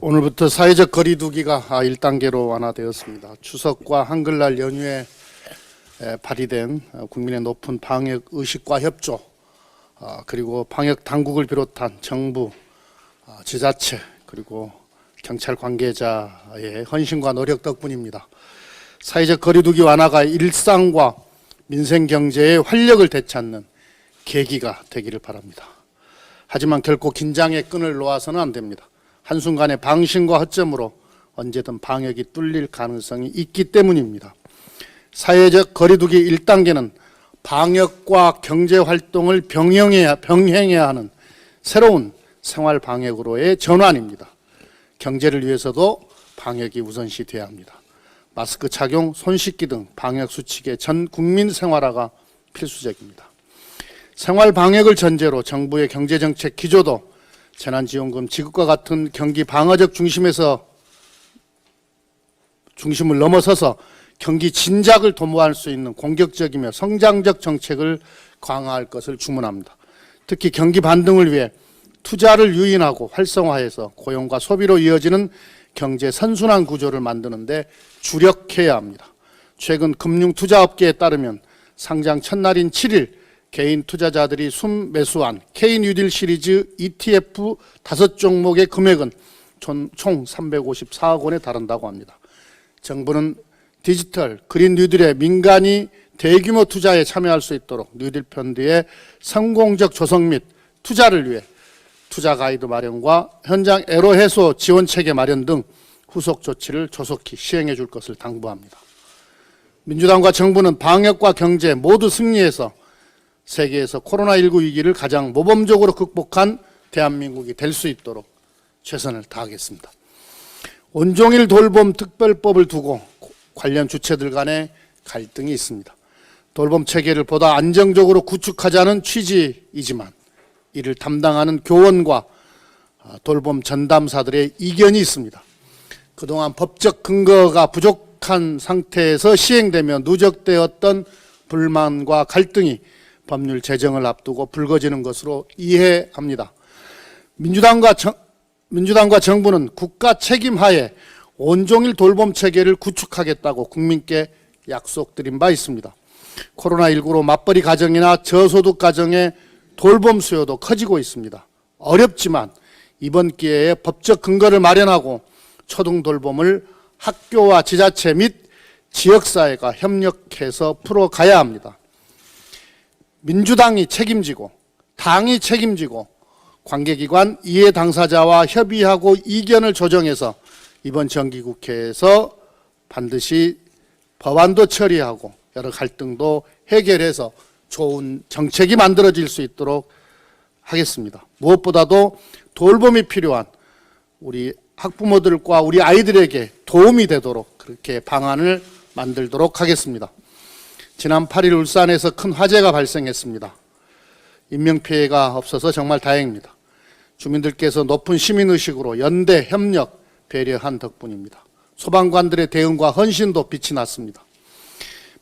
오늘부터 사회적 거리두기가 1단계로 완화되었습니다. 추석과 한글날 연휴에 발휘된 국민의 높은 방역 의식과 협조, 그리고 방역 당국을 비롯한 정부, 지자체, 그리고 경찰 관계자의 헌신과 노력 덕분입니다. 사회적 거리두기 완화가 일상과 민생 경제의 활력을 되찾는 계기가 되기를 바랍니다. 하지만 결코 긴장의 끈을 놓아서는 안 됩니다. 한순간의 방심과 허점으로 언제든 방역이 뚫릴 가능성이 있기 때문입니다. 사회적 거리두기 1단계는 방역과 경제활동을 병행해야 하는 새로운 생활방역으로의 전환입니다. 경제를 위해서도 방역이 우선시 돼야 합니다. 마스크 착용, 손 씻기 등 방역수칙의 전 국민 생활화가 필수적입니다. 생활방역을 전제로 정부의 경제정책 기조도 재난지원금 지급과 같은 경기 방어적 중심을 넘어서서 경기 진작을 도모할 수 있는 공격적이며 성장적 정책을 강화할 것을 주문합니다. 특히 경기 반등을 위해 투자를 유인하고 활성화해서 고용과 소비로 이어지는 경제 선순환 구조를 만드는 데 주력해야 합니다. 최근 금융투자업계에 따르면 상장 첫날인 7일 개인 투자자들이 순매수한 K뉴딜 시리즈 ETF 5종목의 금액은 총 354억 원에 달한다고 합니다. 정부는 디지털 그린 뉴딜에 민간이 대규모 투자에 참여할 수 있도록 뉴딜 펀드의 성공적 조성 및 투자를 위해 투자 가이드 마련과 현장 애로 해소 지원 체계 마련 등 후속 조치를 조속히 시행해 줄 것을 당부합니다. 민주당과 정부는 방역과 경제 모두 승리해서 세계에서 코로나19 위기를 가장 모범적으로 극복한 대한민국이 될 수 있도록 최선을 다하겠습니다. 온종일 돌봄 특별법을 두고 관련 주체들 간의 갈등이 있습니다. 돌봄 체계를 보다 안정적으로 구축하자는 취지이지만 이를 담당하는 교원과 돌봄 전담사들의 이견이 있습니다. 그동안 법적 근거가 부족한 상태에서 시행되며 누적되었던 불만과 갈등이 법률 제정을 앞두고 불거지는 것으로 이해합니다. 민주당과 정부는 국가 책임하에 온종일 돌봄 체계를 구축하겠다고 국민께 약속드린 바 있습니다. 코로나19로 맞벌이 가정이나 저소득 가정의 돌봄 수요도 커지고 있습니다. 어렵지만 이번 기회에 법적 근거를 마련하고 초등 돌봄을 학교와 지자체 및 지역사회가 협력해서 풀어가야 합니다. 민주당이 책임지고 당이 책임지고 관계기관 이해 당사자와 협의하고 이견을 조정해서 이번 정기국회에서 반드시 법안도 처리하고 여러 갈등도 해결해서 좋은 정책이 만들어질 수 있도록 하겠습니다. 무엇보다도 돌봄이 필요한 우리 학부모들과 우리 아이들에게 도움이 되도록 그렇게 방안을 만들도록 하겠습니다. 지난 8일 울산에서 큰 화재가 발생했습니다. 인명피해가 없어서 정말 다행입니다. 주민들께서 높은 시민의식으로 연대, 협력, 배려한 덕분입니다. 소방관들의 대응과 헌신도 빛이 났습니다.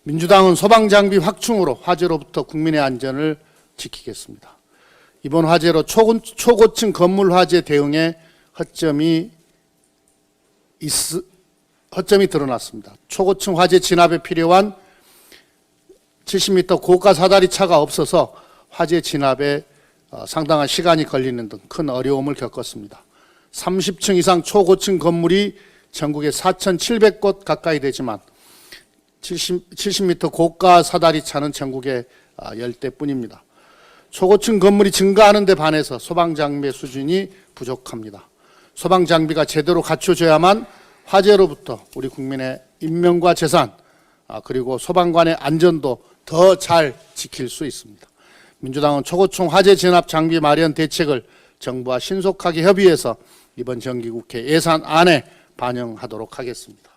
민주당은 소방장비 확충으로 화재로부터 국민의 안전을 지키겠습니다. 이번 화재로 초고층 건물 화재 대응에 허점이 드러났습니다. 초고층 화재 진압에 필요한 70m 고가 사다리 차가 없어서 화재 진압에 상당한 시간이 걸리는 등 큰 어려움을 겪었습니다. 30층 이상 초고층 건물이 전국에 4,700곳 가까이 되지만 70m 고가 사다리 차는 전국에 10대뿐입니다. 초고층 건물이 증가하는 데 반해서 소방장비의 수준이 부족합니다. 소방장비가 제대로 갖춰져야만 화재로부터 우리 국민의 인명과 재산 그리고 소방관의 안전도 더 잘 지킬 수 있습니다. 민주당은 초고층 화재 진압 장비 마련 대책을 정부와 신속하게 협의해서 이번 정기국회 예산안에 반영하도록 하겠습니다.